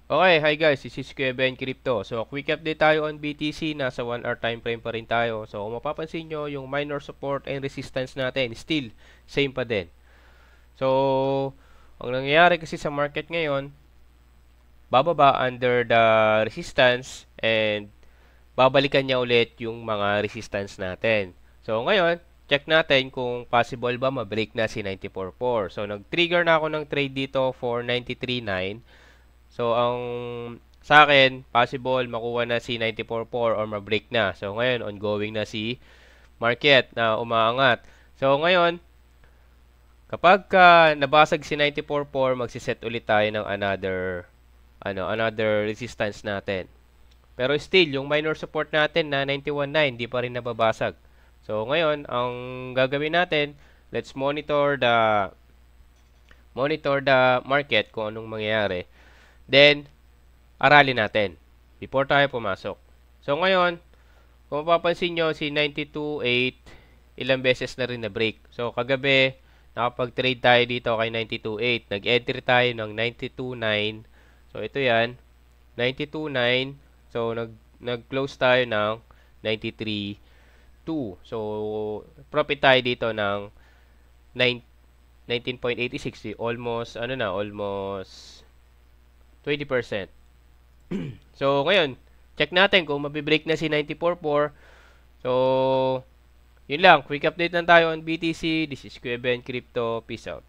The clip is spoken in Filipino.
Okay, hi guys, this is Kuya Ben Crypto. So, quick update tayo on BTC. Nasa 1 hour time frame pa rin tayo. So, kung mapapansin nyo, yung minor support and resistance natin, still, same pa din. So, ang nangyayari kasi sa market ngayon, bababa under the resistance and babalikan niya ulit yung mga resistance natin. So, ngayon, check natin kung possible ba ma-break na si 94.4. So, nag-trigger na ako ng trade dito for 93.9. So, ang sa akin, possible makuha na si 94.4 or ma-break na. So, ngayon, ongoing na si market na umaangat. So, ngayon, kapag nabasag si 94.4, magsiset ulit tayo ng another resistance natin. Pero still, yung minor support natin na 91.9, hindi pa rin nababasag. So, ngayon, ang gagawin natin, let's monitor the market kung anong mangyayari. Then, aralin natin before tayo pumasok. So, ngayon, kung mapapansin nyo, si 92.8, ilang beses na rin na break. So, kagabi, nakapag-trade tayo dito kay 92.8. Nag-entry tayo ng 92.9. So, ito yan. 92.9. So, nag-close tayo ng 93.2. So, profit tayo dito ng 19.86. Almost 20%. So, ngayon, check natin kung mabibreak na si 94.4. So, yun lang. Quick update lang tayo on BTC. This is Kuya Ben Crypto. Peace out.